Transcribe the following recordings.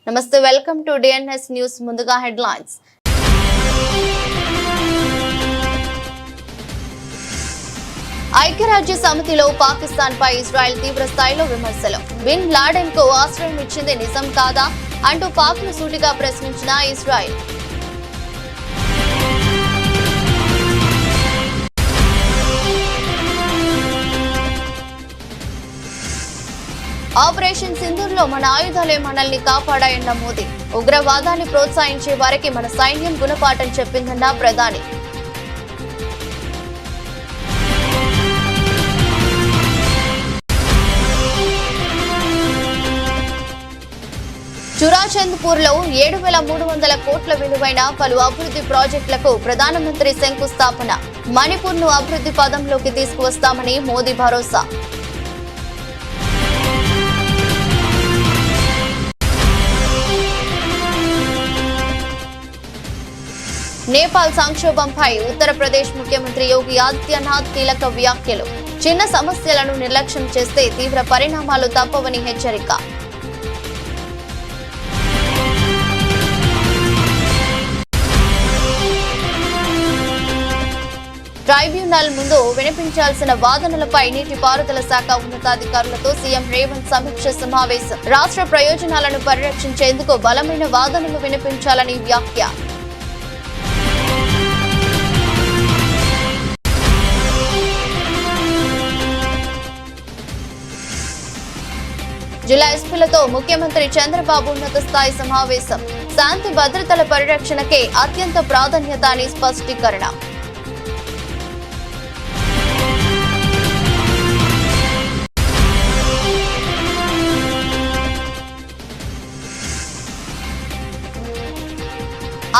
నమస్తే, welcome to DNS news. ముందుగా headlines. ఐక్యరాజ్య సమితిలో పాకిస్తాన్ పై ఇజ్రాయెల్ తీవ్ర స్థాయిలో విమర్శలు. బిన్ లాడెన్ కు ఆశ్రయం ఇచ్చింది నిజం కాదా అంటూ పాక్ ను సూటిగా ప్రశ్నించిన ఇజ్రాయెల్. ఆపరేషన్ సింధూర్ లో మన ఆయుధాలే మనల్ని కాపాడాయన్న మోదీ. ఉగ్రవాదాన్ని ప్రోత్సహించే వారికి మన సైన్యం గుణపాఠం చెప్పిందన్న ప్రధాని. చురాచంద్పూర్ లో 7,300 కోట్ల విలువైన పలు అభివృద్ధి ప్రాజెక్టులకు ప్రధానమంత్రి శంకుస్థాపన. మణిపూర్ ను అభివృద్ధి పదంలోకి తీసుకువస్తామని మోదీ భరోసా. నేపాల్ సంక్షోభంపై ఉత్తరప్రదేశ్ ముఖ్యమంత్రి యోగి ఆదిత్యనాథ్ కీలక వ్యాఖ్యలు. చిన్న సమస్యలను నిర్లక్ష్యం చేస్తే తీవ్ర పరిణామాలు తప్పవని హెచ్చరిక. ట్రైబ్యునల్ ముందు వినిపించాల్సిన వాదనలపై నీటిపారుదల శాఖ ఉన్నతాధికారులతో సీఎం రేవంత్ సమీక్ష సమావేశం. రాష్ట్ర ప్రయోజనాలను పరిరక్షించేందుకు బలమైన వాదనలు వినిపించాలని వ్యాఖ్య. జిల్లా ఎస్పీలతో ముఖ్యమంత్రి చంద్రబాబు ఉన్నత స్థాయి సమావేశం. శాంతి భద్రతల పరిరక్షణకే అత్యంత ప్రాధాన్యత అని స్పష్టీకరణ.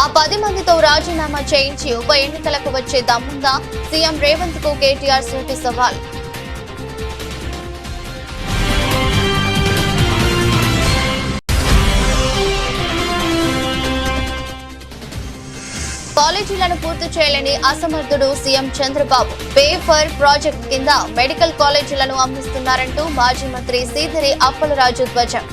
ఆ 10 మందితో రాజీనామా చేయించి ఉప ఎన్నికలకు వచ్చే దమ్ముందా? సీఎం రేవంత్ కు కేటీఆర్ సూటి సవాల్. కాలేజీలను పూర్తి చేయలేని అసమర్థుడు CM Chandrababu. Pay for project కింద మెడికల్ కాలేజీలను అమ్మిస్తున్నారంటూ మాజీ మంత్రి సీదిరి అప్పలరాజు ధ్వజం.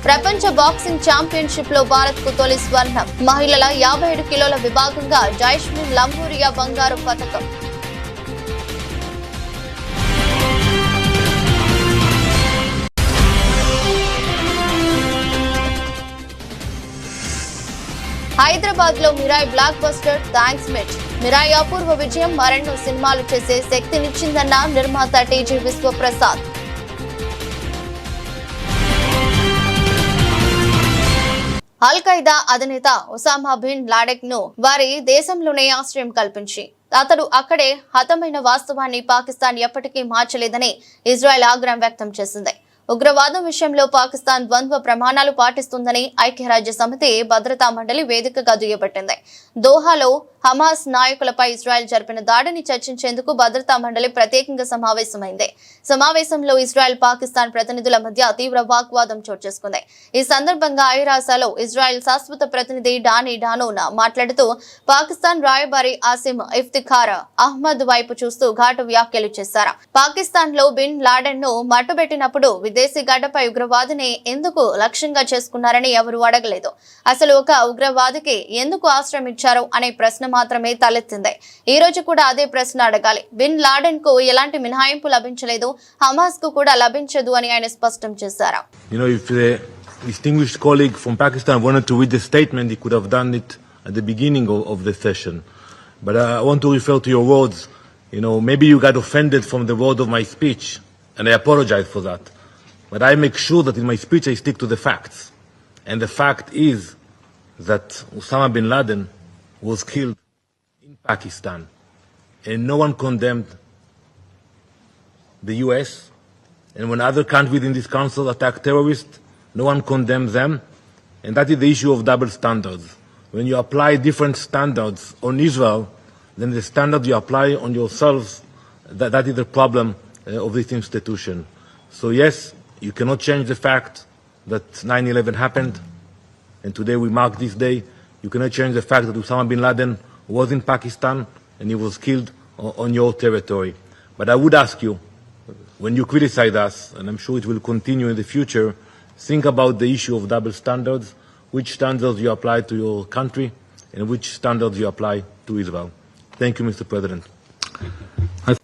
ప్రపంచ బాక్సింగ్ ఛాంపియన్షిప్ లో భారత్ కు తొలి స్వర్ణం. మహిళల 57 కిలోల విభాగంగా జైస్మిన్ లంబూరియా బంగారు పతకం. హైదరాబాద్ లో మిరాయ్ బ్లాక్ బస్టర్ థ్యాంక్స్ మెట్. మిరాయ్ అపూర్వ విజయం మరెన్నో సినిమాలు చేసే శక్తినిచ్చిందన్న నిర్మాత టీజీ విశ్వప్రసాద్. అల్ ఖైదా అధినేత ఒసామా బిన్ లాడెన్ ను వారి దేశంలోనే ఆశ్రయం కల్పించి అతడు అక్కడే హతమైన వాస్తవాన్ని పాకిస్తాన్ ఎప్పటికీ మార్చలేదని ఇజ్రాయెల్ ఆగ్రహం వ్యక్తం చేసింది. ఉగ్రవాదం విషయంలో పాకిస్తాన్ ద్వంద్వ ప్రమాణాలు పాటిస్తుందని ఐక్యరాజ్య సమితి భద్రతా మండలి వేదికగా దుయ్యబట్టింది. దోహాలో హమాస్ నాయకులపై ఇజ్రాయెల్ జరిపిన దాడిని చర్చించేందుకు భద్రతా మండలి ప్రత్యేకంగా సమావేశమైంది. సమావేశంలో ఇజ్రాయెల్ పాకిస్తాన్ ప్రతినిధుల మధ్య తీవ్ర వాగ్వాదం చోటు చేసుకుంది. ఈ సందర్భంగా ఐరాసాలో ఇజ్రాయెల్ శాశ్వత ప్రతినిధి డానీ డానోన్ మాట్లాడుతూ పాకిస్తాన్ రాయబారి ఆసిమ్ ఇఫ్తిఖార్ అహ్మద్ వైపు చూస్తూ ఘాటు వ్యాఖ్యలు చేశారు. పాకిస్తాన్ లో బిన్ లాడెన్ ను మట్టుబెట్టినప్పుడు విదేశీ గడ్డపై ఉగ్రవాదిని ఎందుకు లక్ష్యంగా చేసుకున్నారని ఎవరు అడగలేదు. అసలు ఒక ఉగ్రవాదికి ఎందుకు ఆశ్రయం ఇచ్చారు అనే ప్రశ్న మాత్రమే తలెత్తింది. ఈ రోజు కూడా అదే ప్రశ్న అడగాలి. బిన్ లాడెన్ కు ఎలాంటి మినహాయింపు లభించలేదు, హమాస్ కు కూడా లభించదు అని ఆయన స్పష్టం చేశారు. If the distinguished colleague from Pakistan wanted to read the statement, he could have done it at the beginning of the session. But I want to refer to your words. Maybe you got offended from the word of my speech, and I apologize for that. But I make sure that in my speech I stick to the facts. And the fact is that Osama bin Laden was killed in Pakistan. And no one condemned the US. And when other countries in this council attack terrorists, no one condemns them. And that is the issue of double standards. When you apply different standards on Israel, then the standard you apply on yourselves, that is the problem of this institution. So yes, you cannot change the fact that 9/11 happened, and today we mark this day. You cannot change the fact that Osama bin Laden was in Pakistan and he was killed on your territory. But I would ask you, when you criticize us, and I'm sure it will continue in the future, think about the issue of double standards, which standards you apply to your country and which standards you apply to Israel. Thank you, Mr. President.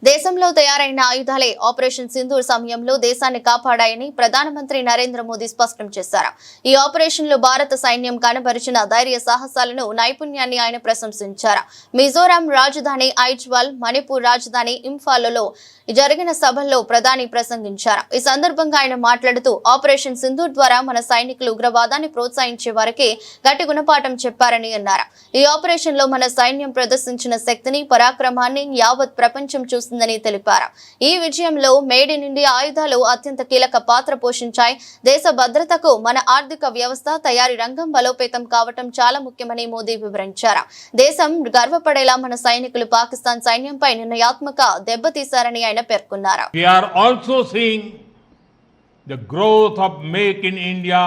దేశంలో తయారైన ఆయుధాలే operation Sindoor సమయంలో దేశాన్ని కాపాడాయని ప్రధానమంత్రి నరేంద్ర మోదీ స్పష్టం చేశారు. ఈ operation లో భారత సైన్యం కనబరిచిన ధైర్య సాహసాలను నైపుణ్యాన్ని ఆయన ప్రశంసించారు. మిజోరాం రాజధాని ఐజ్వాల్, మణిపూర్ రాజధాని ఇంఫాల్లో జరిగిన సభల్లో ప్రధాని ప్రసంగించారు. ఈ సందర్భంగా ఆయన మాట్లాడుతూ ఆపరేషన్ సింధూర్ ద్వారా మన సైనికులు ఉగ్రవాదాన్ని ప్రోత్సహించే వారికి గట్టి గుణపాఠం చెప్పారని అన్నారు. ఈ ఆపరేషన్ లో మన సైన్యం ప్రదర్శించిన శక్తిని, పరాక్రమాన్ని యావత్ ప్రపంచం చూస్తుందని తెలిపారు. ఈ విజయంలో మేడ్ ఇన్ ఇండియా ఆయుధాలు అత్యంత కీలక పాత్ర పోషించాయి. దేశ భద్రతకు మన ఆర్థిక వ్యవస్థ, తయారీ రంగం బలోపేతం కావటం చాలా ముఖ్యమని మోదీ వివరించారు. దేశం గర్వపడేలా మన సైనికులు పాకిస్తాన్ సైన్యంపై నిర్ణయాత్మక దెబ్బతీశారని ఆయన పేర్కొన్నారు. We are also seeing the growth of Make in India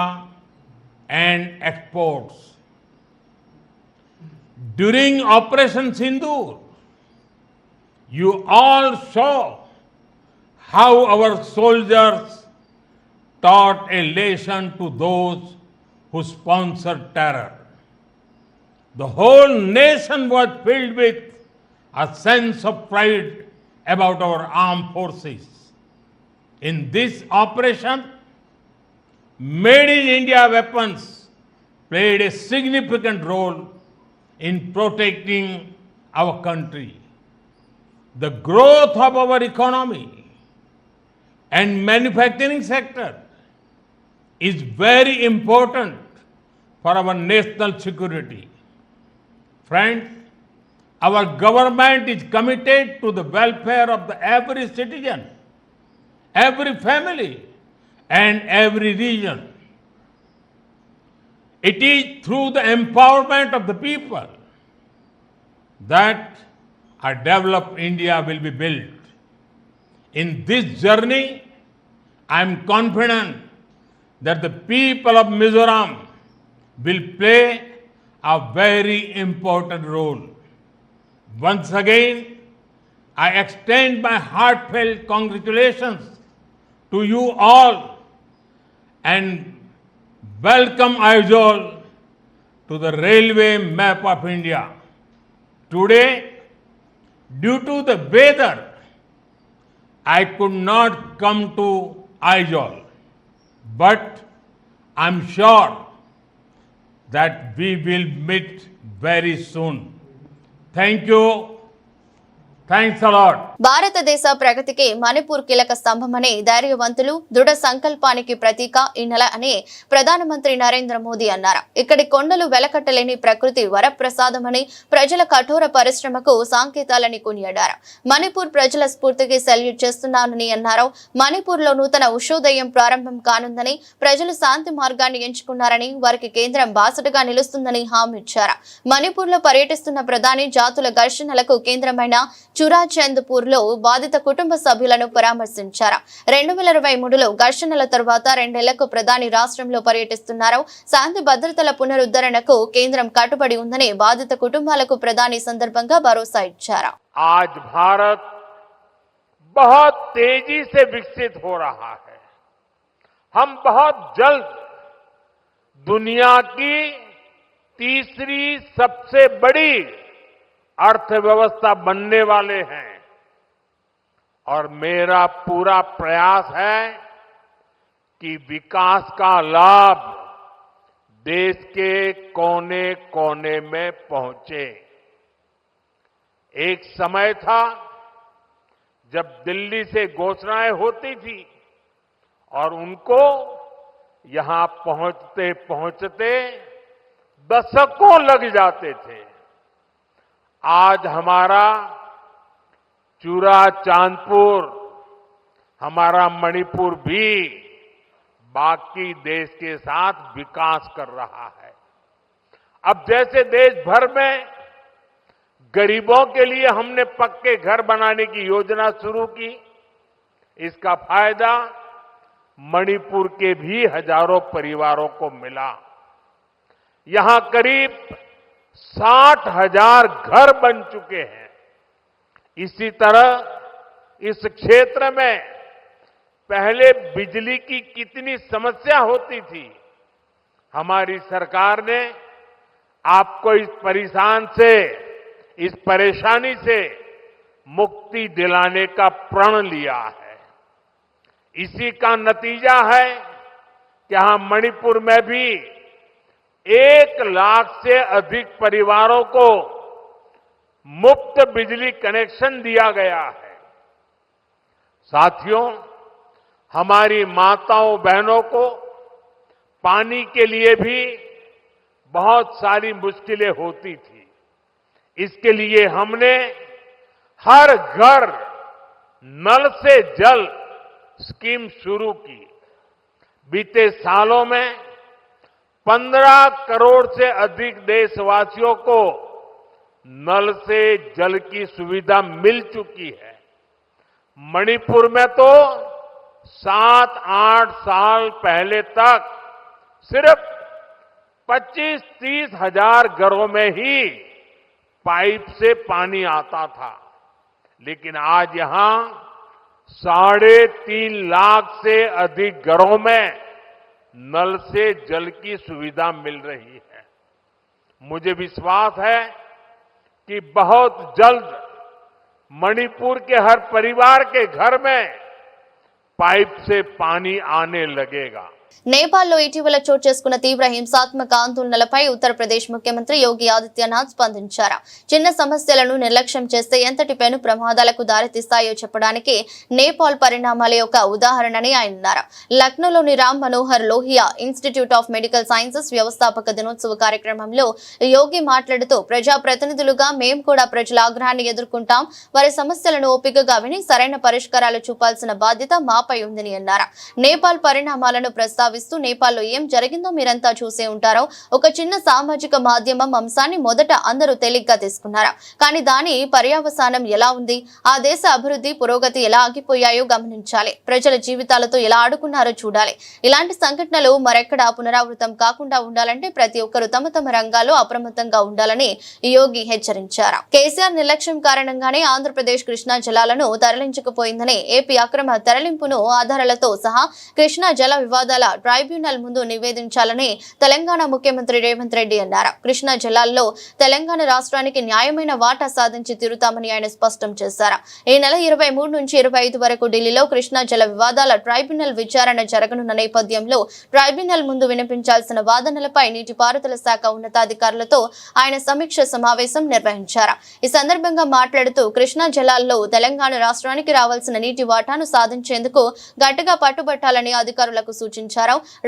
and exports. During Operation Sindoor, you all saw how our soldiers taught a lesson to those who sponsored terror. The whole nation was filled with a sense of pride about our armed forces. In this operation, Made in India weapons played a significant role in protecting our country. The growth of our economy and manufacturing sector is very important for our national security. Friends, our government is committed to the welfare of every citizen, every family, and every region. It is through the empowerment of the people that a developed India will be built. In this journey, I am confident that the people of Mizoram will play a very important role. Once again, I extend my heartfelt congratulations to you all and welcome Aizawl to the railway map of India. Today, due to the weather, I could not come to Aizawl, but I'm sure that we will meet very soon. Thank you. Thanks a lot. భారతదేశ ప్రగతికి మణిపూర్ కీలక స్తంభమని, ధైర్యవంతులు, దృఢ సంకల్పానికి ప్రతీక ఈ నెల అని ప్రధానమంత్రి నరేంద్ర మోదీ అన్నారు. ఇక్కడి కొండలు వెలకట్టలేని ప్రకృతి వరప్రసాదమని, ప్రజల కఠోర పరిశ్రమకు సంకేతాలని కొనియాడారు. మణిపూర్ ప్రజల స్ఫూర్తికి సెల్యూట్ చేస్తున్నానని అన్నారు. మణిపూర్ లో నూతన ఉషోదయం ప్రారంభం కానుందని, ప్రజలు శాంతి మార్గాన్ని ఎంచుకున్నారని, వారికి కేంద్రం బాసటగా నిలుస్తుందని హామీ ఇచ్చారు. మణిపూర్ లో పర్యటిస్తున్న ప్రధాని జాతుల ఘర్షణలకు కేంద్రమైన చురాచంద్పూర్ లో బాధిత కుటుంబ సభ్యులను పరామర్శించారు. 2023లో ఘర్షణల తర్వాత 2 ఏళ్లకు ప్రధాని రాష్ట్రంలో పర్యటిస్తున్నారు. శాంతి భద్రతల పునరుద్ధరణకు కేంద్రం కట్టుబడి ఉందని బాధిత కుటుంబాలకు ప్రధాని సందర్భంగా భరోసా ఇచ్చారు. आज भारत बहुत तेजी से विकसित हो रहा है. हम बहुत जल्द दुनिया की तीसरी सबसे बड़ी अर्थव्यवस्था बनने वाले हैं और मेरा पूरा प्रयास है कि विकास का लाभ देश के कोने कोने में पहुंचे. एक समय था जब दिल्ली से घोषणाएं होती थी और उनको यहां पहुंचते पहुंचते दशकों लग जाते थे. आज हमारा चूराचांदपुर, हमारा मणिपुर भी बाकी देश के साथ विकास कर रहा है. अब जैसे देश भर में गरीबों के लिए हमने पक्के घर बनाने की योजना शुरू की, इसका फायदा मणिपुर के भी हजारों परिवारों को मिला. यहां करीब 60,000 घर बन चुके हैं। इसी तरह इस क्षेत्र में पहले बिजली की कितनी समस्या होती थी। हमारी सरकार ने आपको इस परेशानी से मुक्ति दिलाने का प्रण लिया है। इसी का नतीजा है कि यहां मणिपुर में भी 1 लाख से अधिक परिवारों को मुफ्त बिजली कनेक्शन दिया गया है। साथियों, हमारी माताओं बहनों को पानी के लिए भी बहुत सारी मुश्किलें होती थी। इसके लिए हमने हर घर नल से जल स्कीम शुरू की। बीते सालों में 15 करोड़ से अधिक देशवासियों को नल से जल की सुविधा मिल चुकी है। मणिपुर में तो 7-8 साल पहले तक सिर्फ 25-30 हजार घरों में ही पाइप से पानी आता था, लेकिन आज यहां 3.5 लाख से अधिक घरों में नल से जल की सुविधा मिल रही है। मुझे विश्वास है कि बहुत जल्द मणिपुर के हर परिवार के घर में पाइप से पानी आने लगेगा। నేపాల్లో ఇటీవల చోటు చేసుకున్న తీవ్ర హింసాత్మక ఆందోళనలపై ఉత్తరప్రదేశ్ ముఖ్యమంత్రి యోగి ఆదిత్యనాథ్ స్పందించారు. చిన్న సమస్యలను నిర్లక్ష్యం చేస్తే ఎంతటి పెను ప్రమాదాలకు దారితీస్తాయో చెప్పడానికి నేపాల్ పరిణామాల యొక్క ఉదాహరణని ఆయన అన్నారు. లక్నోలోని Ram Manohar Lohia institute of medical sciences వ్యవస్థాపక దినోత్సవ కార్యక్రమంలో యోగి మాట్లాడుతూ ప్రజా ప్రతినిధులుగా మేము కూడా ప్రజల ఆగ్రహాన్ని ఎదుర్కొంటాం. వారి సమస్యలను ఓపికగా విని సరైన పరిష్కారాలు చూపాల్సిన బాధ్యత మాపై ఉందని అన్నారు. నేపాల్ పరిణామాలను ప్రస్తావిస్తూ నేపాల్లో ఏం జరిగిందో మీరంతా చూసే ఉంటారో. ఒక చిన్న సామాజిక మాధ్యమం అంశాన్ని మొదట అందరూ తేలిగ్గా తీసుకున్నారు. కానీ దాని పర్యవసానం ఎలా ఉంది, ఆ దేశ అభివృద్ధి పురోగతి ఎలా ఆగిపోయాయో గమనించాలి. ప్రజల జీవితాలతో ఎలా ఆడుకున్నారో చూడాలి. ఇలాంటి సంఘటనలు మరెక్కడా పునరావృతం కాకుండా ఉండాలంటే ప్రతి ఒక్కరూ తమ తమ రంగాల్లో అప్రమత్తంగా ఉండాలని యోగి హెచ్చరించారు. కేసీఆర్ నిర్లక్ష్యం కారణంగానే ఆంధ్రప్రదేశ్ కృష్ణా జలాలను తరలించకపోయిందని, ఏపీ అక్రమ తరలింపును ఆధారాలతో సహా కృష్ణా జల వివాదాల ట్రైబ్యునల్ ముందు నివేదించాలని తెలంగాణ ముఖ్యమంత్రి రేవంత్ రెడ్డి అన్నారు. కృష్ణా జలాల్లో తెలంగాణ రాష్ట్రానికి న్యాయమైన వాటా సాధించి తీరుతామని ఆయన స్పష్టం చేశారు. ఈ నెల 23 నుంచి 25 వరకు ఢిల్లీలో కృష్ణా జల వివాదాల ట్రైబ్యునల్ విచారణ జరగనున్న నేపథ్యంలో ట్రైబ్యునల్ ముందు వినిపించాల్సిన వాదనలపై నీటిపారుదల శాఖ ఉన్నతాధికారులతో ఆయన సమీక్ష సమావేశం నిర్వహించారు. ఈ సందర్భంగా మాట్లాడుతూ కృష్ణా జలాల్లో తెలంగాణ రాష్ట్రానికి రావాల్సిన నీటి వాటాను సాధించేందుకు గట్టిగా పట్టుబట్టాలని అధికారులకు సూచించారు.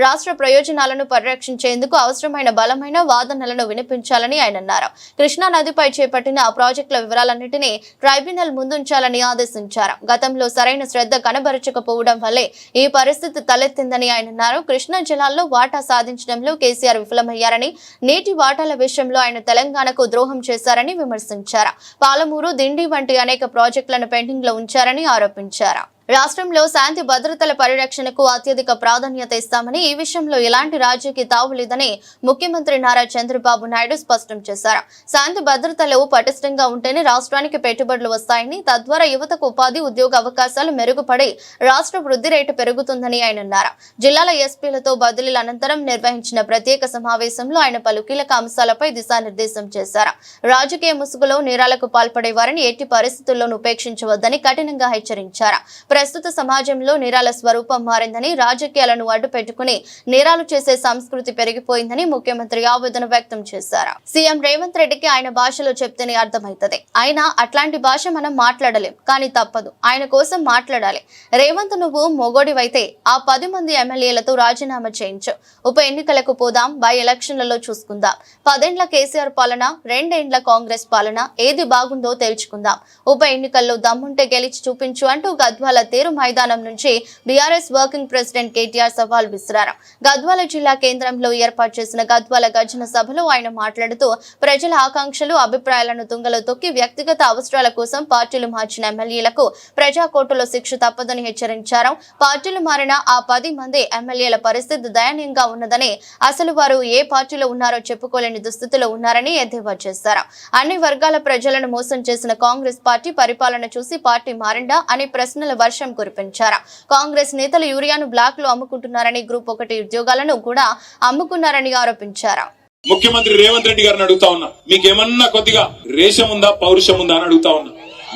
రాష్ట్ర ప్రయోజనాలను పరిరక్షించేందుకు అవసరమైన బలమైన వాదనలను వినిపించాలని ఆయన అన్నారు. కృష్ణా నదిపై చేపట్టిన ప్రాజెక్టుల వివరాలన్నింటినీ ట్రైబ్యునల్ ముందుంచాలని ఆదేశించారు. గతంలో సరైన శ్రద్ధ కనబరచకపోవడం వల్లే ఈ పరిస్థితి తలెత్తిందని ఆయన అన్నారు. కృష్ణా జలాల్లో వాటా సాధించడంలో కేసీఆర్ విఫలమయ్యారని, నీటి వాటాల విషయంలో ఆయన తెలంగాణకు ద్రోహం చేశారని విమర్శించారు. పాలమూరు, దిండి వంటి అనేక ప్రాజెక్టులను పెండింగ్ లో ఉంచారని ఆరోపించారు. రాష్ట్రంలో శాంతి భద్రతల పరిరక్షణకు అత్యధిక ప్రాధాన్యత ఇస్తామని, ఈ విషయంలో ఎలాంటి రాజకీయ తావులేదని ముఖ్యమంత్రి నారా చంద్రబాబు నాయుడు స్పష్టం చేశారు. శాంతి భద్రతలు పటిష్టంగా ఉంటేనే రాష్ట్రానికి పెట్టుబడులు వస్తాయని, తద్వారా యువతకు ఉపాధి, ఉద్యోగ అవకాశాలు మెరుగుపడి రాష్ట్ర వృద్ధి రేటు పెరుగుతుందని ఆయన అన్నారు. జిల్లాల ఎస్పీలతో బదిలీల అనంతరం నిర్వహించిన ప్రత్యేక సమావేశంలో ఆయన పలు కీలక అంశాలపై దిశానిర్దేశం చేశారు. రాజకీయ ముసుగులో నేరాలకు పాల్పడే వారిని ఎట్టి పరిస్థితుల్లోనూ ఉపేక్షించవద్దని కఠినంగా హెచ్చరించారు. ప్రస్తుత సమాజంలో నేరాల స్వరూపం మారిందని, రాజకీయాలను అడ్డు పెట్టుకుని నేరాలు చేసే సంస్కృతి పెరిగిపోయిందని ముఖ్యమంత్రి ఆవేదన వ్యక్తం చేశారు. సీఎం రేవంత్ రెడ్డికి ఆయన భాషలో చెప్తేనే అర్థమవుతుంది. ఆయన అట్లాంటి భాష మనం మాట్లాడలేం, కానీ తప్పదు. ఆయన కోసం మాట్లాడాలి. రేవంత్, నువ్వు మొగోడివైతే ఆ 10 మంది ఎమ్మెల్యేలతో రాజీనామా చేయించు. ఉప ఎన్నికలకు పోదాం, బై ఎలక్షన్లలో చూసుకుందాం. 10 ఏండ్ల కేసీఆర్ పాలన, 2 ఏండ్ల కాంగ్రెస్ పాలన, ఏది బాగుందో తేల్చుకుందాం. ఉప ఎన్నికల్లో దమ్ముంటే గెలిచి చూపించు అంటూ గద్వాల తేరు మైదానం నుంచి బీఆర్ఎస్ వర్కింగ్ ప్రెసిడెంట్ కేటీఆర్ సవాల్ విసిరారు. గద్వాల జిల్లా కేంద్రంలో ఏర్పాటు చేసిన గద్వాల గర్జన సభలో ఆయన మాట్లాడుతూ ప్రజల ఆకాంక్షలు, అభిప్రాయాలను తుంగలో తొక్కి వ్యక్తిగత అవసరాల కోసం పార్టీలు మార్చిన ఎమ్మెల్యేలకు ప్రజాకోర్టులో శిక్ష తప్పదని హెచ్చరించారు. పార్టీలు మారిన ఆ 10 మంది ఎమ్మెల్యేల పరిస్థితి దయనీయంగా ఉన్నదని, అసలు వారు ఏ పార్టీలో ఉన్నారో చెప్పుకోలేని దుస్థితిలో ఉన్నారని ఎద్దేవా చేశారు. అన్ని వర్గాల ప్రజలను మోసం చేసిన కాంగ్రెస్ పార్టీ పరిపాలన చూసి పార్టీ మారిందా అని ప్రశ్నల వర్షం కురిపించారు. కాంగ్రెస్ నేతలు యూరియాను బ్లాక్ లో అమ్ముకుంటున్నారని, గ్రూప్ 1 ఉద్యోగాలను కూడా అమ్ముకున్నారని ఆరోపించారు. ముఖ్యమంత్రి రేవంత్ రెడ్డి గారిని అడుగుతా ఉన్నా, మీకేమన్నా కొద్దిగా రేషం ఉందా, పౌరుషం ఉందా అని అడుగుతా ఉన్నా.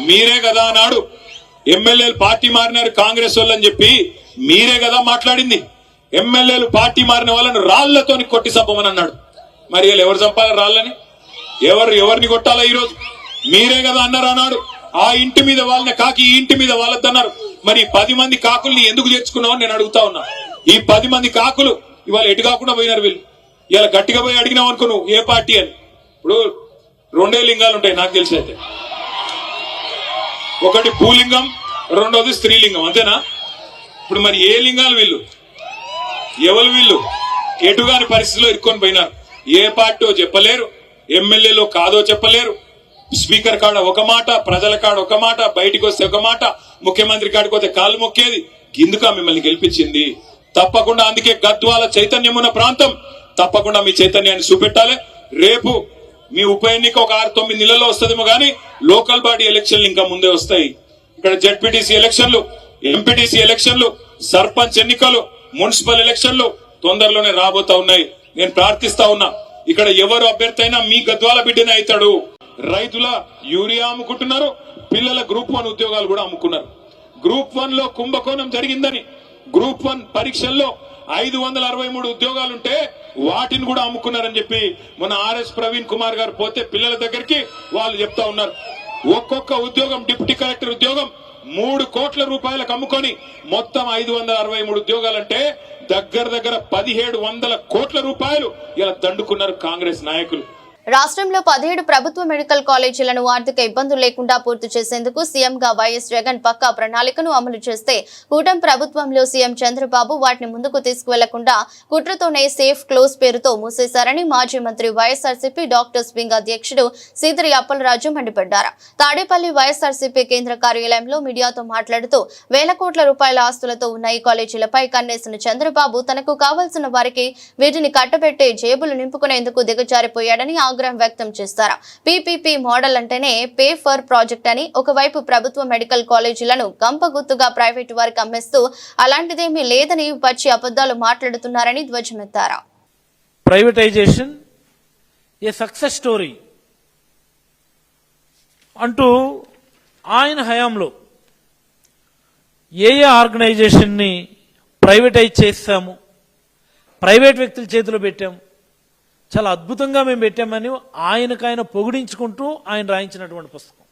మీరే కదా అన్నాడు ఎమ్మెల్యేలు పార్టీ మారినారు కాంగ్రెస్ వాళ్ళని చెప్పి, మీరే కదా మాట్లాడింది. ఎమ్మెల్యేలు పార్టీ మారిన వాళ్ళని రాళ్లతోని కొట్టి చంపమని అన్నాడు. మరి వీళ్ళు ఎవరు చంపాలి రాళ్ళని? ఎవరిని కొట్టాలా ఈరోజు? మీరే కదా అన్నారు అన్నాడు. ఆ ఇంటి మీద వాళ్ళని కాకి ఈ ఇంటి మీద వాళ్ళద్దన్నారు. మరి 10 మంది కాకుల్ని ఎందుకు తెచ్చుకున్నావు నేను అడుగుతా ఉన్నా. ఈ 10 మంది కాకులు ఇవాళ ఎటు కాకుండా పోయినారు. వీళ్ళు ఇలా గట్టిగా పోయి అడిగినావు అనుకో నువ్వు ఏ పార్టీ అని. ఇప్పుడు 2 లింగాలు ఉంటాయి నాకు తెలిసి అయితే, ఒకటి భూలింగం, రెండోది స్త్రీలింగం, అంతేనా? ఇప్పుడు మరి ఏ లింగాలు వీళ్ళు? ఎవరు వీళ్ళు? ఎటుగాని పరిస్థితిలో ఇరుక్కొని పోయినారు. ఏ పార్టీ చెప్పలేరు, ఎమ్మెల్యేలో కాదో చెప్పలేరు. స్పీకర్ కాడ ఒక మాట, ప్రజల కాడ ఒక మాట, బయటికి వస్తే ఒక మాట, ముఖ్యమంత్రి కాడికి వస్తే కాళ్ళు మొక్కేది. గిందుక మిమ్మల్ని గెలిపించింది. తప్పకుండా అందుకే గద్వాల చైతన్యమున్న ప్రాంతం, తప్పకుండా మీ చైతన్యాన్ని చూపెట్టాలి. రేపు మీ ఉప ఎన్నిక ఒక 6-9 నెలల్లో వస్తుందేమో గానీ లోకల్ బాడీ ఎలక్షన్లు ఇంకా ముందే వస్తాయి. ఇక్కడ జెడ్పీటీసీ ఎలక్షన్లు, ఎంపీటీసీ ఎలక్షన్లు, సర్పంచ్ ఎన్నికలు, మున్సిపల్ ఎలక్షన్లు తొందరలోనే రాబోతా ఉన్నాయి. నేను ప్రార్థిస్తా ఉన్నా, ఇక్కడ ఎవరు అభ్యర్థి అయినా మీ గద్వాల బిడ్డనే అవుతాడు. రైతుల యూరియా అమ్ముకుంటున్నారు, పిల్లల గ్రూప్ 1 ఉద్యోగాలు కూడా అమ్ముకున్నారు. గ్రూప్ 1 లో కుంభకోణం జరిగిందని, గ్రూప్ 1 పరీక్షల్లో 563 ఉద్యోగాలుంటే వాటిని కూడా అమ్ముకున్నారని చెప్పి మొన్న ఆర్ఎస్ ప్రవీణ్ కుమార్ గారు పోతే పిల్లల దగ్గరికి వాళ్ళు చెప్తా ఉన్నారు. ఒక్కొక్క ఉద్యోగం, డిప్యూటీ కలెక్టర్ ఉద్యోగం 3 కోట్ల రూపాయలకు అమ్ముకొని మొత్తం 563 ఉద్యోగాలంటే దగ్గర 1700 కోట్ల రూపాయలు ఇలా దండుకున్నారు కాంగ్రెస్ నాయకులు. రాష్ట్రంలో 17 ప్రభుత్వ మెడికల్ కాలేజీలను ఆర్థిక ఇబ్బందులు లేకుండా పూర్తి చేసేందుకు సీఎంగా వైఎస్ జగన్ పక్కా ప్రణాళికను అమలు చేస్తే కూటమి ప్రభుత్వంలో సీఎం చంద్రబాబు వాటిని ముందుకు తీసుకువెళ్లకుండా కుట్రతోనే సేఫ్ క్లోజ్ పేరుతో మూసేశారని మాజీ మంత్రి వైఎస్ఆర్సీపీ డాక్టర్స్ వింగ్ అధ్యక్షుడు సీదిరి అప్పలరాజు మండిపడ్డారు. తాడేపల్లి వైఎస్ఆర్సీపీ కేంద్ర కార్యాలయంలో మీడియాతో మాట్లాడుతూ వేల కోట్ల రూపాయల ఆస్తులతో ఉన్న ఈ కాలేజీలపై కన్నేసిన చంద్రబాబు తనకు కావాల్సిన వారికి వీటిని కట్టబెట్టే జేబులు నింపుకునేందుకు దిగజారిపోయాడని ఆగ్రహం వ్యక్తం చేశారు. పీపీపీ మోడల్ అంటేనే పే ఫర్ ప్రాజెక్ట్ అని, ఒకవైపు ప్రభుత్వ మెడికల్ కాలేజీలను గంపగుత్తుగా ప్రైవేటు వారికి అమ్మేస్తూ అలాంటిదేమీ లేదని పచ్చి అబద్దాలు మాట్లాడుతున్నారని ధ్వజమెత్తారు. ప్రైవేటైజేషన్ ఏ సక్సెస్ స్టోరీ అంటూ ఆయన హయాంలో ఏ ఆర్గనైజేషన్ ని ప్రైవేటైజ్ చేస్తాము, ప్రైవేట్ వ్యక్తుల చేతిలో పెట్టాము, చాలా అద్భుతంగా మేము పెట్టామని ఆయనకైనా పొగిడించుకుంటూ ఆయన రాయించినటువంటి పుస్తకం.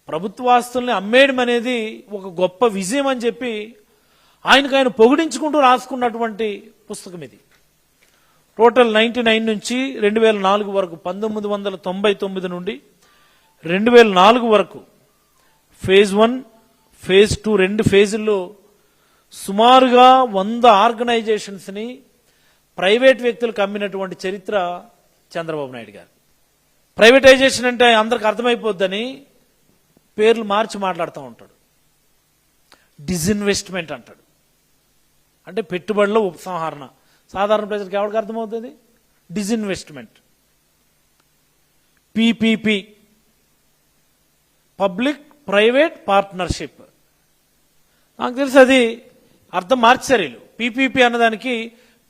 ప్రభుత్వాస్తుల్ని అమ్మేయడం అనేది ఒక గొప్ప విజయం అని చెప్పి ఆయనకైనా పొగిడించుకుంటూ రాసుకున్నటువంటి పుస్తకం ఇది. టోటల్ 99 నుంచి 2004 వరకు, 1999 నుండి 2004 వరకు ఫేజ్ 1, ఫేజ్ 2 2 ఫేజుల్లో సుమారుగా 100 ఆర్గనైజేషన్స్ ని ప్రైవేట్ వ్యక్తులకు అమ్మినటువంటి చరిత్ర చంద్రబాబు నాయుడు గారు. ప్రైవేటైజేషన్ అంటే అందరికి అర్థమైపోద్దని పేర్లు మార్చి మాట్లాడుతూ ఉంటాడు. డిజిన్వెస్ట్మెంట్ అంటాడు, అంటే పెట్టుబడుల ఉపసంహరణ. సాధారణ ప్రజలకు ఎవరికి అర్థమవుతుంది? Disinvestment. PPP, public private partnership. నాకు తెలిసి అది అర్థం మార్చారు. పీపీపీ అన్నదానికి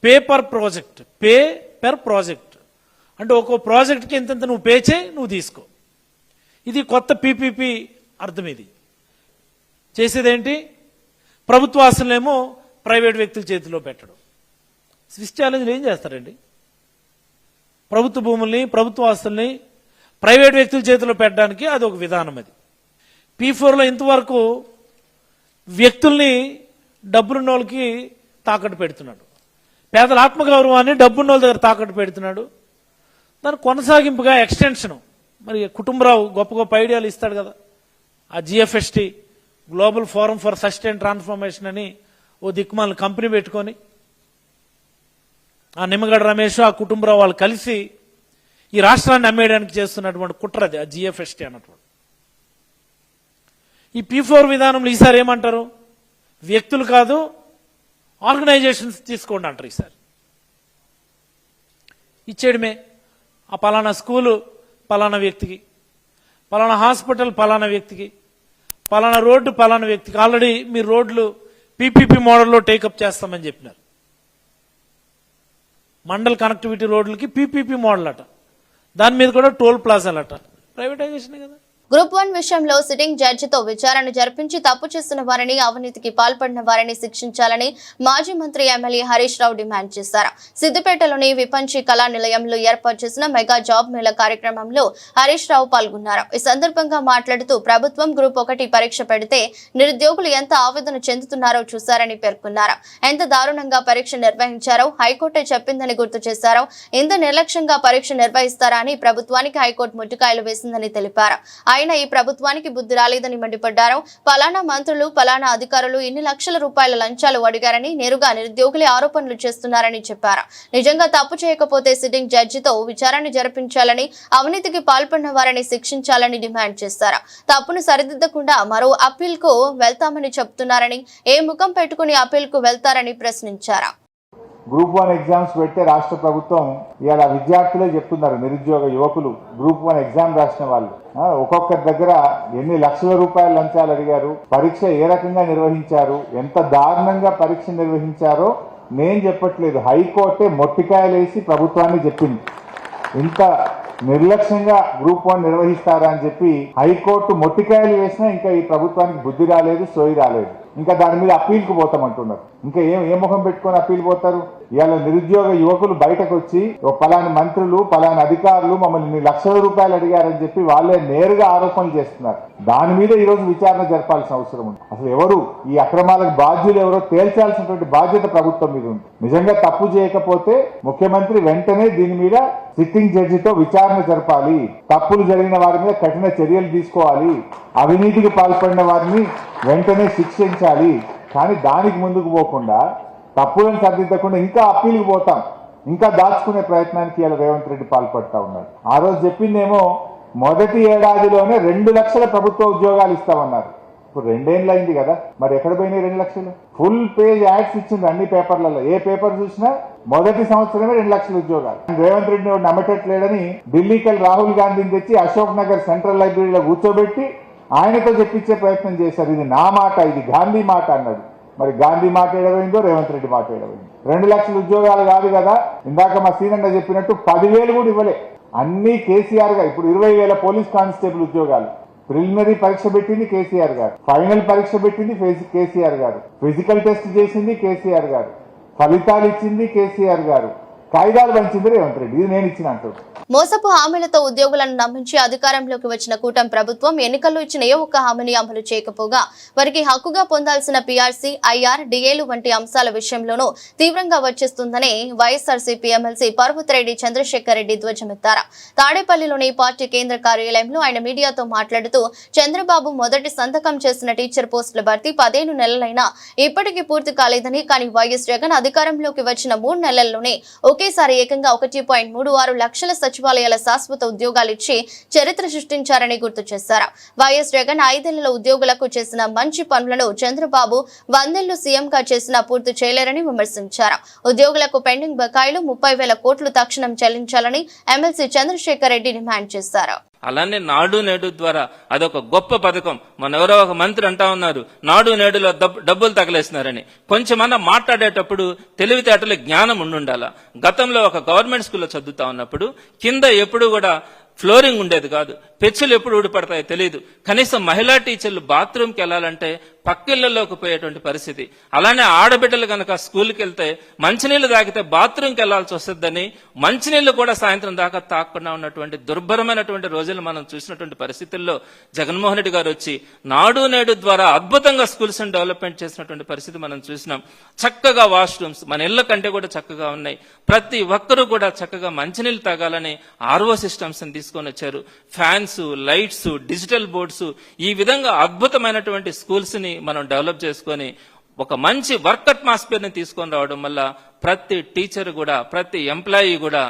pay per project, pay per project అంటే ఒక్కో ప్రాజెక్ట్కి ఎంతెంత నువ్వు పే చేయి, నువ్వు తీసుకో. ఇది కొత్త పీపీపీ అర్థం. ఇది చేసేదేంటి? ప్రభుత్వ ఆస్తులనేమో ప్రైవేట్ వ్యక్తుల చేతిలో పెట్టడం. స్విస్ ఛాలెంజ్లు ఏం చేస్తారండి? ప్రభుత్వ భూముల్ని, ప్రభుత్వ ఆస్తుల్ని ప్రైవేట్ వ్యక్తుల చేతిలో పెట్టడానికి అది ఒక విధానం. అది P4లో ఇంతవరకు వ్యక్తుల్ని డబ్బులున్న వాళ్ళకి తాకట్టు పెడుతున్నాడు, పేదల ఆత్మగౌరవాన్ని డబ్బున్న వాళ్ళ దగ్గర తాకట్టు పెడుతున్నాడు. దాని కొనసాగింపుగా ఎక్స్టెన్షన్, మరి కుటుంబరావు గొప్ప గొప్ప ఐడియాలు ఇస్తాడు కదా, ఆ GFST global forum for sustain transformation అని ఓ దిక్కుమాల కంపెనీ పెట్టుకొని ఆ నిమ్మగడ్డ రమేష్ ఆ కుటుంబరావు వాళ్ళు కలిసి ఈ రాష్ట్రాన్ని అమ్మేయడానికి చేస్తున్నటువంటి కుట్రది ఆ జిఎఫ్ఎస్టీ అన్నటువంటి. ఈ P4 విధానంలో ఈసారి ఏమంటారు, వ్యక్తులు కాదు ఆర్గనైజేషన్స్ తీసుకోండి అంటారు. ఈసారి ఇచ్చేయడమే, ఆ పలానా స్కూలు పలానా వ్యక్తికి, పలానా హాస్పిటల్ పలానా వ్యక్తికి, పలానా రోడ్డు పలానా వ్యక్తికి. ఆల్రెడీ మీరు రోడ్లు పీపీపీ మోడల్లో టేకప్ చేస్తామని చెప్పినారు. మండల్ కనెక్టివిటీ రోడ్లకి పీపీపీ మోడల్ అట, దాని మీద కూడా టోల్ ప్లాజాలట. ప్రైవేటైజేషన్ కదా. గ్రూప్ 1 విషయంలో సిట్టింగ్ జడ్జితో విచారణ జరిపించి తప్పు చేస్తున్న వారిని, అవినీతికి పాల్పడిన వారిని శిక్షించాలని మాజీ మంత్రి ఎమ్మెల్యే హరీష్ రావు డిమాండ్ చేశారు. సిద్దిపేటలోని విపంచి కళా నిలయంలో ఏర్పాటు చేసిన మెగా జాబ్ మేళా కార్యక్రమంలో హరీష్ రావు పాల్గొన్నారు. ఈ సందర్భంగా మాట్లాడుతూ ప్రభుత్వం గ్రూప్ 1 పరీక్ష పెడితే నిరుద్యోగులు ఎంత ఆవేదన చెందుతున్నారో చూశారని పేర్కొన్నారు. ఎంత దారుణంగా పరీక్ష నిర్వహించారో హైకోర్టే చెప్పిందని గుర్తు చేశారు. ఇంత నిర్లక్ష్యంగా పరీక్ష నిర్వహిస్తారా అని ప్రభుత్వానికి హైకోర్టు ముట్టుకాయలు వేసిందని తెలిపారు. అయినా ఈ ప్రభుత్వానికి బుద్ధి రాలేదని మండిపడ్డారు. పలానా మంత్రులు, పలానా అధికారులు ఇన్ని లక్షల రూపాయల లంచాలు అడిగారని నేరుగా నిరుద్యోగులే ఆరోపణలు చేస్తున్నారని చెప్పారు. నిజంగా తప్పు చేయకపోతే సిట్టింగ్ జడ్జితో విచారణ జరిపించాలని, అవినీతికి పాల్పడిన వారిని శిక్షించాలని డిమాండ్ చేశారు. తప్పును సరిదిద్దకుండా మరో అప్పీల్ కు వెళ్తామని చెబుతున్నారని, ఏ ముఖం పెట్టుకుని అప్పీల్ కు వెళ్తారని ప్రశ్నించారు. గ్రూప్ 1 ఎగ్జామ్స్ పెడితే రాష్ట్ర ప్రభుత్వం ఇవాళ విద్యార్థులే చెప్తున్నారు, నిరుద్యోగ యువకులు గ్రూప్ 1 ఎగ్జామ్ రాసిన వాళ్ళు ఒక్కొక్కరి దగ్గర ఎన్ని లక్షల రూపాయల లంచాలు అడిగారు, పరీక్ష ఏ రకంగా నిర్వహించారు, ఎంత దారుణంగా పరీక్ష నిర్వహించారో నేను చెప్పట్లేదు, హైకోర్టే మొట్టికాయలేసి ప్రభుత్వాన్ని చెప్పింది. ఇంత నిర్లక్ష్యంగా గ్రూప్ 1 నిర్వహిస్తారా అని చెప్పి హైకోర్టు మొట్టికాయలు వేసినా ఇంకా ఈ ప్రభుత్వానికి బుద్ధి రాలేదు, సోయి రాలేదు. ఇంకా దాని మీద అప్పీల్కి పోతామంటున్నారు. ఇంకా ఏ ముఖం పెట్టుకొని అప్పీల్ పోతారు? ఇవాళ నిరుద్యోగ యువకులు బయటకు వచ్చి పలాని మంత్రులు, పలాని అధికారులు మమ్మల్ని ఇన్ని లక్షల రూపాయలు అడిగారని చెప్పి వాళ్ళే నేరుగా ఆరోపణలు చేస్తున్నారు. దాని మీద ఈ రోజు విచారణ జరపాల్సిన అవసరం ఉంది. అసలు ఎవరు ఈ అక్రమాలకు బాధ్యులు ఎవరో తేల్చాల్సినటువంటి బాధ్యత ప్రభుత్వం మీద ఉంది. నిజంగా తప్పు చేయకపోతే ముఖ్యమంత్రి వెంటనే దీని మీద సిట్టింగ్ జడ్జితో విచారణ జరపాలి, తప్పులు జరిగిన వారి మీద కఠిన చర్యలు తీసుకోవాలి, అవినీతికి పాల్పడిన వారిని వెంటనే శిక్షించాలి. కానీ దానికి ముందుకు పోకుండా తప్పులను సరిదిద్దకుండా ఇంకా అప్పీల్కి పోతాం, ఇంకా దాచుకునే ప్రయత్నానికి ఇలా రేవంత్ రెడ్డి పాల్పడతా ఉన్నారు. ఆ రోజు చెప్పిందేమో మొదటి ఏడాదిలోనే 2 లక్షల ప్రభుత్వ ఉద్యోగాలు ఇస్తామన్నారు. ఇప్పుడు 2 ఏళ్ళు అయింది కదా, మరి ఎక్కడ పోయినాయి 2 లక్షలు? ఫుల్ పేజ్ యాడ్స్ ఇచ్చింది అన్ని పేపర్లలో, ఏ పేపర్ చూసినా మొదటి సంవత్సరమే 2 లక్షల ఉద్యోగాలు. రేవంత్ రెడ్డి నమ్మటట్లేడని ఢిల్లీకి వెళ్ళి రాహుల్ గాంధీని తెచ్చి అశోక్ నగర్ సెంట్రల్ లైబ్రరీలో కూర్చోబెట్టి ఆయనతో చెప్పించే ప్రయత్నం చేశారు. ఇది నా మాట, ఇది గాంధీ మాట అన్నాడు. మరి గాంధీ మాట ఏడవైందో, రేవంత్ రెడ్డి మాట ఏడవైందో? 2 లక్షల ఉద్యోగాలు కాదు కదా, ఇందాక మా సీనన్న చెప్పినట్టు 10,000 కూడా ఇవ్వలే. అన్ని కేసీఆర్ గారు. ఇప్పుడు 20,000 పోలీస్ కానిస్టేబుల్ ఉద్యోగాలు. ప్రిలిమినరీ పరీక్ష పెట్టింది కేసీఆర్ గారు, ఫైనల్ పరీక్ష పెట్టింది కేసీఆర్ గారు, ఫిజికల్ టెస్ట్ చేసింది కేసీఆర్ గారు, ఫలితాలు ఇచ్చింది కేసీఆర్ గారు, కాయిదాలు పంచింది రేవంత్ రెడ్డి. ఇది నేను ఇచ్చిన అంటారు. మోసపు హామీలతో ఉద్యోగులను నమ్మించి అధికారంలోకి వచ్చిన కూటమి ప్రభుత్వం ఎన్నికల్లో ఇచ్చిన ఏ ఒక్క హామీని అమలు చేయకపోగా వారికి హక్కుగా పొందాల్సిన పీఆర్సీ, ఐఆర్, డిఏలు వంటి అంశాల విషయంలోనూ తీవ్రంగా వచ్చేస్తుందని వైఎస్ఆర్సీపీ ఎమ్మెల్సీ పర్వతిరెడ్డి చంద్రశేఖర్ రెడ్డి ధ్వజమెత్తారు. తాడేపల్లిలోని పార్టీ కేంద్ర కార్యాలయంలో ఆయన మీడియాతో మాట్లాడుతూ, చంద్రబాబు మొదటి సంతకం చేసిన టీచర్ పోస్టుల భర్తీ 15 నెలలైనా ఇప్పటికీ పూర్తి కాలేదని, కానీ వైఎస్ జగన్ అధికారంలోకి వచ్చిన 3 నెలల్లోనే ఒకేసారి ఏకంగా 1.36 లక్షల సచివాలయాల శాశ్వత ఉద్యోగాలు ఇచ్చి చరిత్ర సృష్టించారని గుర్తు చేశారు. వైఎస్ జగన్ 5 ఏళ్ల ఉద్యోగులకు చేసిన మంచి పనులను చంద్రబాబు 100 ఏళ్లు సీఎంగా చేసినా పూర్తి చేయలేరని విమర్శించారు. ఉద్యోగులకు పెండింగ్ బకాయిలు 30,000 కోట్లు తక్షణం చెల్లించాలని ఎమ్మెల్సీ చంద్రశేఖర్ రెడ్డి డిమాండ్ చేశారు. అలానే నాడు నేడు ద్వారా అదొక గొప్ప పథకం. మన ఎవరో ఒక మంత్రి అంటా ఉన్నారు, నాడు నేడులో డబ్బులు తగలేస్తున్నారని. కొంచెమన్నా మాట్లాడేటప్పుడు తెలివితేటలు జ్ఞానం ఉండాలా. గతంలో ఒక గవర్నమెంట్ స్కూల్లో చదువుతా ఉన్నప్పుడు కింద ఎప్పుడు కూడా ఫ్లోరింగ్ ఉండేది కాదు, పెచ్చులు ఎప్పుడు ఊడిపడతాయో తెలియదు. కనీసం మహిళా టీచర్లు బాత్రూమ్కి వెళ్లాలంటే పక్కిళ్లలోకి పోయేటువంటి పరిస్థితి. అలానే ఆడబిడ్డలు కనుక స్కూల్కి వెళ్తే మంచినీళ్లు తాగితే బాత్రూమ్కి వెళ్లాల్సి వస్తుందని మంచినీళ్లు కూడా సాయంత్రం దాకా తాకుండా ఉన్నటువంటి దుర్భరమైనటువంటి రోజులు మనం చూసినటువంటి పరిస్థితుల్లో జగన్మోహన్ రెడ్డి గారు వచ్చి నాడు నేడు ద్వారా అద్భుతంగా స్కూల్స్ డెవలప్మెంట్ చేసినటువంటి పరిస్థితి మనం చూసినాం. చక్కగా వాష్రూమ్స్ మన ఇళ్ల కంటే కూడా చక్కగా ఉన్నాయి. ప్రతి ఒక్కరూ కూడా చక్కగా మంచినీళ్లు తాగాలని ఆర్ఓ సిస్టమ్స్ తీసుకొని వచ్చారు. Fans fans, lights, digital boards, ఈ విధంగా అద్భుతమైనటువంటి స్కూల్స్ ని మనం డెవలప్ చేసుకొని ఒక మంచి వర్క్ అట్మాస్ఫియర్ ని తీసుకొని రావడం వల్ల ప్రతి టీచర్ కూడా, ప్రతి ఎంప్లాయీ కూడా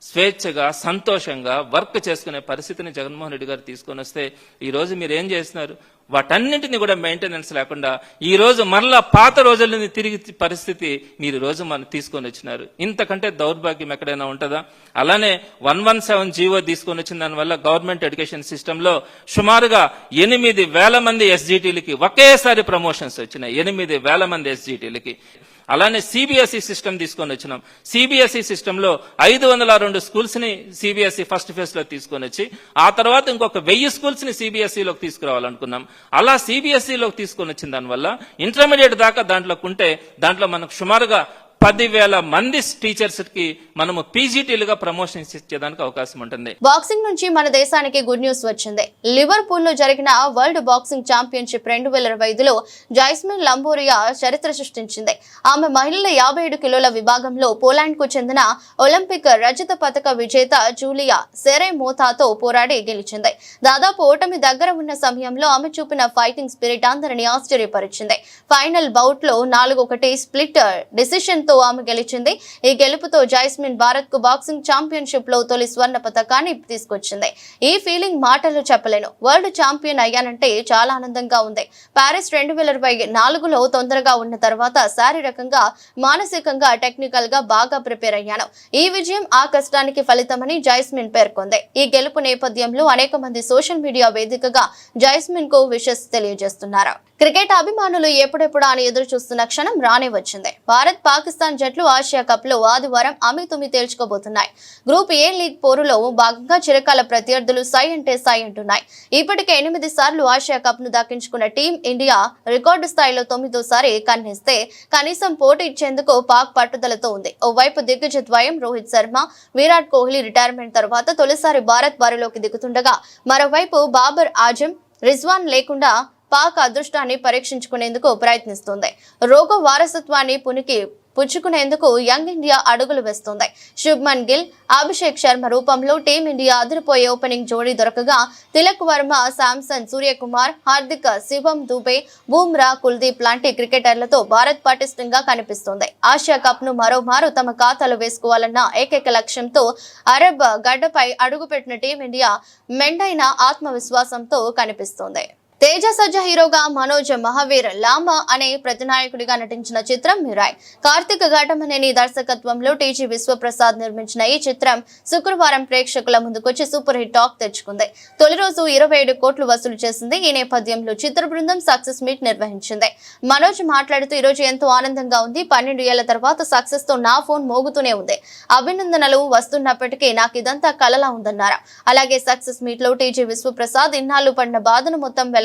స్వేచ్ఛగా, సంతోషంగా వర్క్ చేసుకునే పరిస్థితిని జగన్మోహన్ రెడ్డి గారు తీసుకొని వస్తే ఈ రోజు మీరు ఏం చేస్తున్నారు? వాటన్నింటినీ కూడా మెయింటెనెన్స్ లేకుండా ఈ రోజు మరలా పాత రోజులని తిరిగి పరిస్థితి మీరు రోజు మనం తీసుకొని వచ్చినారు. ఇంతకంటే దౌర్భాగ్యం ఎక్కడైనా ఉంటుందా? అలానే 117 జీవో తీసుకొని వచ్చిన దానివల్ల గవర్నమెంట్ ఎడ్యుకేషన్ సిస్టమ్ లో సుమారుగా 8,000 మంది ఎస్జిటీలకి ఒకేసారి ప్రమోషన్స్ వచ్చినాయి. 8,000 మంది ఎస్జిటీలకి. అలానే సిబిఎస్ఈ సిస్టమ్ తీసుకొని వచ్చినాం. సిబిఎస్ఈ సిస్టమ్ లో 502 స్కూల్స్ ని సిబిఎస్ఈ ఫస్ట్ ఫేజ్ లో తీసుకొని వచ్చి ఆ తర్వాత ఇంకొక 1000 స్కూల్స్ ని సిబిఎస్ఈలోకి తీసుకురావాలనుకున్నాం. అలా సిబిఎస్ఈలోకి తీసుకొని వచ్చిన దానివల్ల ఇంటర్మీడియట్ దాకా దాంట్లోకి ఉంటే దాంట్లో మనకు సుమారుగా 10,000 మంది టీచర్స్ కి మనము పీజీటీలుగా ప్రమోషన్స్ ఇచ్చేదానికి అవకాశం ఉంటుంది. బాక్సింగ్ నుంచి మన దేశానికి గుడ్ న్యూస్ వచ్చింది. లివర్పూల్ లో జరిగిన వరల్డ్ బాక్సింగ్ ఛాంపియన్షిప్ 2025లో జైస్మిన్ లంబోరియా చరిత్ర సృష్టించింది. ఆమె మహిళల 57 కిలోల విభాగంలో పోలాండ్ కు చెందిన ఒలింపిక్ రజత పతక విజేత జూలియా సెరెమోతాతో పోరాడి గెలిచింది. దాదాపు ఓటమి దగ్గర ఉన్న సమయంలో ఆమె చూపిన ఫైటింగ్ స్పిరిట్ అందరినీ ఆశ్చర్యపరిచింది. ఫైనల్ బౌట్ లో 4-1 స్ప్లిట్ డిసిషన్ తో ఆమె గెలిచింది. ఈ గెలుపుతో జైస్మిన్ భారత్ కు బాక్సింగ్ ఛాంపియన్షిప్ లో తొలి స్వర్ణ పతకాన్ని తీసుకొచ్చింది. ఈ ఫీలింగ్ మాటలు చెప్పలేను. వరల్డ్ ఛాంపియన్ అయ్యానంటే చాలా ఆనందంగా ఉంది. పారిస్ 2024లో తొందరగా ఉన్న తర్వాత శారీరకంగా, మానసికంగా, టెక్నికల్ గా బాగా ప్రిపేర్ అయ్యాను. ఈ విజయం ఆ కష్టానికి ఫలితమని జైస్మిన్ పేర్కొంది. ఈ గెలుపు నేపథ్యంలో అనేక మంది సోషల్ మీడియా వేదికగా జైస్మిన్ కు విషెస్ తెలియజేస్తున్నారు. క్రికెట్ అభిమానులు ఎప్పుడెప్పుడు అని ఎదురు చూస్తున్న క్షణం రానే వచ్చింది. భారత్, పాకిస్తాన్ జట్లు ఆసియా కప్ లో ఆదివారం అమితుమి తేల్చుకోబోతున్నాయి. గ్రూప్ ఏ లీగ్ పోరులో భాగంగా చిరకాల ప్రత్యర్థులు సై అంటే సై అంటున్నాయి. ఇప్పటికే 8 సార్లు ఆసియా కప్ ను దక్కించుకున్న టీం ఇండియా రికార్డు స్థాయిలో 9వ కన్నేస్తే కనీసం పోటీ ఇచ్చేందుకు పాక్ పట్టుదలతో ఉంది. ఓవైపు దిగ్గజ ద్వయం రోహిత్ శర్మ, విరాట్ కోహ్లీ రిటైర్మెంట్ తర్వాత తొలిసారి భారత్ బరిలోకి దిగుతుండగా, మరోవైపు బాబర్ ఆజం, రిజ్వాన్ లేకుండా పాక్ అదృష్టాన్ని పరీక్షించుకునేందుకు ప్రయత్నిస్తోంది. రోగ వారసత్వాన్ని పుచ్చుకునేందుకు యంగ్ ఇండియా అడుగులు వేస్తోంది. శుభ్మన్ గిల్, అభిషేక్ శర్మ రూపంలో టీమిండియా అదిరిపోయే ఓపెనింగ్ జోడీ దొరకగా తిలక్ వర్మ, శాంసన్, సూర్యకుమార్, హార్దిక్, శివం దుబే, బూమ్రా, కుల్దీప్ లాంటి క్రికెటర్లతో భారత్ పటిష్టంగా కనిపిస్తోంది. ఆసియా కప్ ను మరోమారు తమ ఖాతాలో వేసుకోవాలన్న ఏకైక లక్ష్యంతో అరబ్ గడ్డపై అడుగుపెట్టిన టీమిండియా మెండైన ఆత్మవిశ్వాసంతో కనిపిస్తోంది. తేజ సజ్జ హీరోగా మనోజ్ మహావీర్ లాంబా అనే ప్రతినాయకుడిగా నటించిన చిత్రం మిరాయ్. కార్తిక్ ఘటమనేని దర్శకత్వంలో టీజీ విశ్వప్రసాద్ నిర్మించిన ఈ చిత్రం శుక్రవారం ప్రేక్షకుల ముందుకొచ్చి సూపర్ హిట్ టాక్ తెచ్చుకుంది. తొలి రోజు 27 కోట్లు వసూలు చేసింది. ఈ నేపథ్యంలో చిత్ర బృందం సక్సెస్ మీట్ నిర్వహించింది. మనోజ్ మాట్లాడుతూ ఈరోజు ఎంతో ఆనందంగా ఉంది. 12 ఏళ్ల తర్వాత సక్సెస్ తో నా ఫోన్ మోగుతూనే ఉంది. అభినందనలు వస్తున్నప్పటికీ నాకు ఇదంతా కలలా ఉందన్నారు. అలాగే సక్సెస్ మీట్ లో టీజీ విశ్వప్రసాద్ ఇన్నాళ్లు పడిన బాధను మొత్తం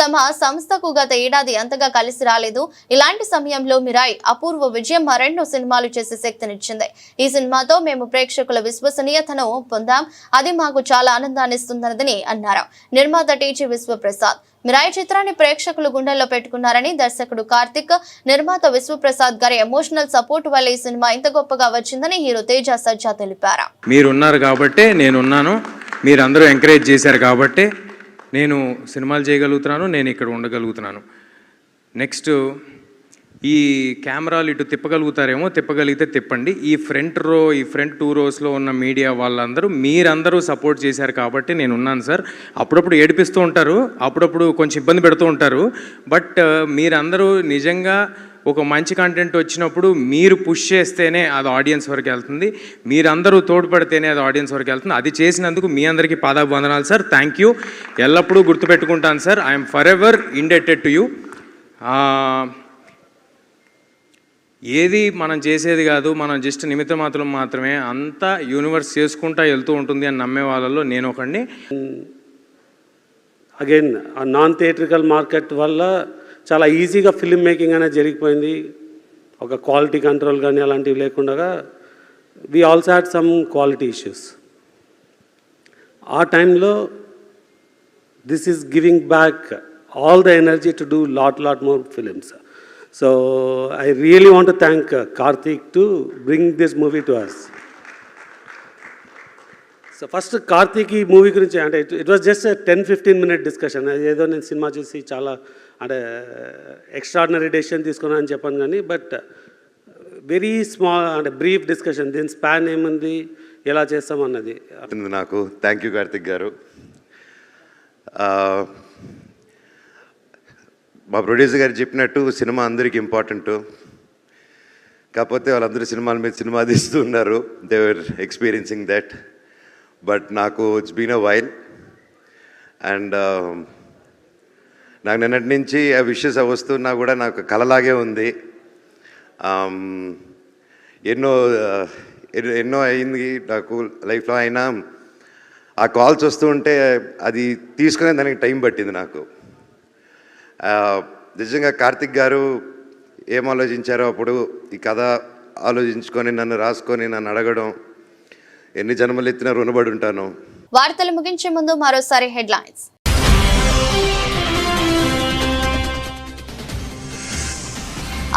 తమ సంస్థకు గత ఏడాది అంతగా కలిసి రాలేదు. ఇలాంటి సమయంలో మిరాయ్ అపూర్వ విజయం మరెన్నో సినిమాలు చేసే శక్తినిచ్చింది. ఈ సినిమాతో మేము ప్రేక్షకుల విశ్వసనీయతను పొందాం. అది మాకు చాలా ఆనందాన్ని ఇస్తుందని అన్నారు నిర్మాత టీజీ విశ్వప్రసాద్. మిరాయ్ చిత్రాన్ని ప్రేక్షకులు గుండెల్లో పెట్టుకున్నారని దర్శకుడు కార్తిక్, నిర్మాత విశ్వప్రసాద్ గారి ఎమోషనల్ సపోర్ట్ వల్ల ఈ సినిమా ఇంత గొప్పగా వచ్చిందని హీరో తేజ సజ్జా తెలిపారు. మీరున్నారు కాబట్టి నేనున్నాను, మీరందరూ ఎంకరేజ్ చేశారు కాబట్టి నేను సినిమాలు చేయగలుగుతున్నాను, నేను ఇక్కడ ఉండగలుగుతున్నాను. నెక్స్ట్ ఈ కెమెరాలు ఇటు తిప్పగలుగుతారేమో, తిప్పగలిగితే తిప్పండి. ఈ ఫ్రంట్ 2 రోస్లో ఉన్న మీడియా వాళ్ళందరూ మీరందరూ సపోర్ట్ చేశారు కాబట్టి నేను ఉన్నాను సార్. అప్పుడప్పుడు ఏడిపిస్తూ ఉంటారు, అప్పుడప్పుడు కొంచెం ఇబ్బంది పెడుతూ ఉంటారు. బట్ మీరందరూ నిజంగా ఒక మంచి కంటెంట్ వచ్చినప్పుడు మీరు పుష్ చేస్తేనే అది ఆడియన్స్ వరకు వెళ్తుంది, మీరందరూ తోడ్పడితేనే అది ఆడియన్స్ వరకు వెళ్తుంది. అది చేసినందుకు మీ అందరికీ పాదాభివందనాలు సార్. Thank you. ఎల్లప్పుడూ గుర్తుపెట్టుకుంటాను sir. I'm forever indebted to you. ఏది మనం చేసేది కాదు, మనం జస్ట్ నిమిత్త మాత్రమే, అంతా యూనివర్స్ చేసుకుంటా వెళ్తూ ఉంటుంది అని నమ్మే వాళ్ళలో నేను ఒకడిని. అగైన్ నాన్ థియేట్రికల్ మార్కెట్ వల్ల చాలా ఈజీగా ఫిల్మ్ మేకింగ్ అనేది జరిగిపోయింది. ఒక క్వాలిటీ కంట్రోల్ కానీ అలాంటివి లేకుండా we also had some quality issues. ఆ టైంలో this is giving back all the energy to do lot more films. So I really want to thank Karthik to bring this movie to us. So first Karthik ఈ movie గురించి అంటే it was just 10-15 minute discussion. ఏదో నేను cinema చూసి చాలా అంటే extraordinary decision తీసుకున్నాను అని చెప్పాను కానీ బట్ వెరీ స్మాల్ అంటే బ్రీఫ్ డిస్కషన్. దీని స్పాన్ ఏముంది, ఎలా చేస్తామన్నది. నాకు థ్యాంక్ యూ కార్తిక్ గారు. మా ప్రొడ్యూసర్ గారు చెప్పినట్టు సినిమా అందరికీ ఇంపార్టెంట్. కాకపోతే వాళ్ళందరూ సినిమాల మీద సినిమా తీస్తూ ఉన్నారు. They were experiencing that. But నాకు it's been a while and నాకు నిన్నటి నుంచి ఆ విషెస్ వస్తున్నా కూడా నాకు కలలాగే ఉంది. ఎన్నో అయింది నాకు లైఫ్లో. అయినా ఆ కాల్స్ వస్తూ ఉంటే అది తీసుకునే దానికి టైం పట్టింది నాకు. నిజంగా కార్తిక్ గారు ఏం ఆలోచించారో అప్పుడు ఈ కథ ఆలోచించుకొని నన్ను రాసుకొని నన్ను అడగడం, ఎన్ని జన్మలు ఎత్తినా రుణపడి ఉంటాను. వార్తలు ముగించే ముందు మరోసారి హెడ్లైన్స్.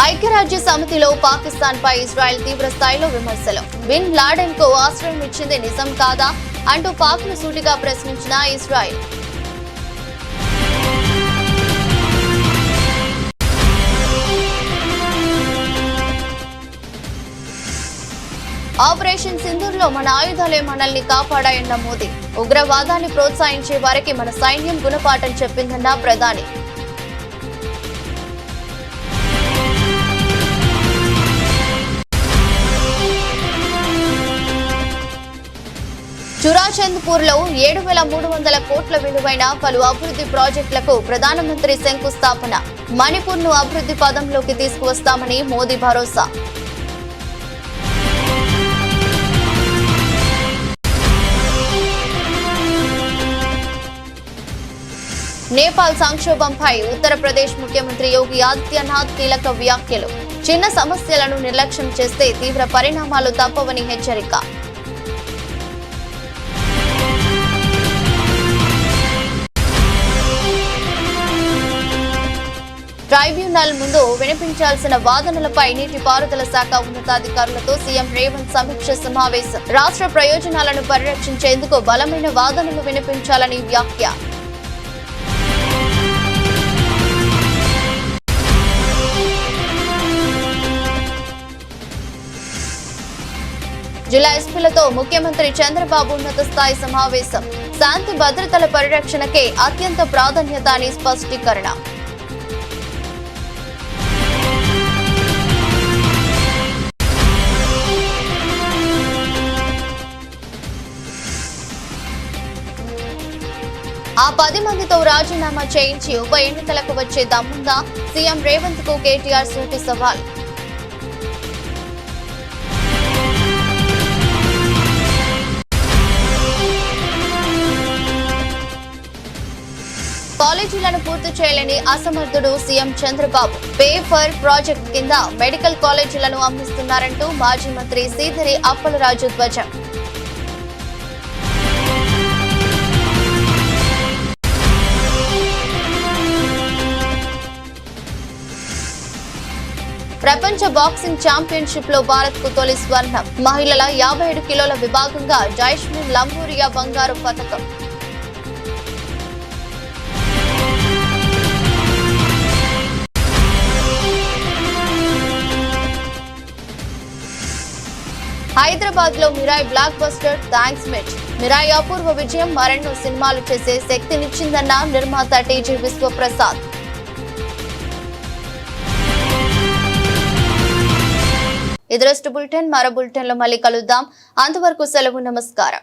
ఐక్యరాజ్య సమితిలో పాకిస్తాన్ పై ఇజ్రాయెల్ తీవ్ర స్థాయిలో విమర్శలు. బిన్ లాడెన్ కు ఆశ్రయం ఇచ్చింది నిజం కాదా అంటూ పాక్ ను సూటిగా ప్రశ్నించిన ఇజ్రాయెల్. ఆపరేషన్ సింధూర్ లో మన ఆయుధాలే మనల్ని కాపాడాయన్న మోదీ. ఉగ్రవాదాన్ని ప్రోత్సహించే వారికి మన సైన్యం గుణపాఠం చెప్పిందన్న ప్రధాని. చురాచంద్పూర్ లో 7,300 కోట్ల విలువైన పలు అభివృద్ధి ప్రాజెక్టులకు ప్రధానమంత్రి శంకుస్థాపన. మణిపూర్ ను అభివృద్ధి పదంలోకి తీసుకువస్తామని మోదీ భరోసా. నేపాల్ సంక్షోభంపై ఉత్తరప్రదేశ్ ముఖ్యమంత్రి యోగి ఆదిత్యనాథ్ కీలక వ్యాఖ్యలు. చిన్న సమస్యలను నిర్లక్ష్యం చేస్తే తీవ్ర పరిణామాలు తప్పవని హెచ్చరిక. ట్రైబ్యునల్ ముందు వినిపించాల్సిన వాదనలపై నీటిపారుదల శాఖ ఉన్నతాధికారులతో సీఎం రేవంత్ సమీక్ష సమావేశం. రాష్ట్ర ప్రయోజనాలను పరిరక్షించేందుకు బలమైన వాదనలు వినిపించాలని వ్యాఖ్య. జిల్లా ఎస్పీలతో ముఖ్యమంత్రి చంద్రబాబు ఉన్నత స్థాయి సమావేశం. శాంతి భద్రతల పరిరక్షణకే అత్యంత ప్రాధాన్యత అని స్పష్టీకరణ. ఆ 10 మందితో రాజీనామా చేయించి ఉప ఎన్నికలకు వచ్చే దమ్ముందా? సీఎం రేవంత్ కు కేటీఆర్ సూటి సవాల్. కాలేజీలను పూర్తి చేయలేని అసమర్థుడు CM Chandrababu. Pay for project కింద మెడికల్ కాలేజీలను అమ్మిస్తున్నారంటూ మాజీ మంత్రి సీదిరి అప్పలరాజు ధ్వజం. ప్రపంచ బాక్సింగ్ ఛాంపియన్షిప్ లో భారత్ కు తొలి స్వర్ణం. మహిళల 57 కిలోల విభాగంగా జైస్మిన్ లంబూరియా బంగారు పతకం. హైదరాబాద్ లో మిరాయ్ బ్లాక్ బస్టర్ థ్యాంక్స్ మెట్. మిరాయ్ అపూర్వ విజయం మరెన్నో సినిమాలు చేసే శక్తినిచ్చిందన్న నిర్మాత టీజీ విశ్వప్రసాద్. ఇది రోజు బులెటిన్. మరో బులెటిన్ లో మళ్ళీ కలుద్దాం. అంతవరకు సెలవు. నమస్కారం.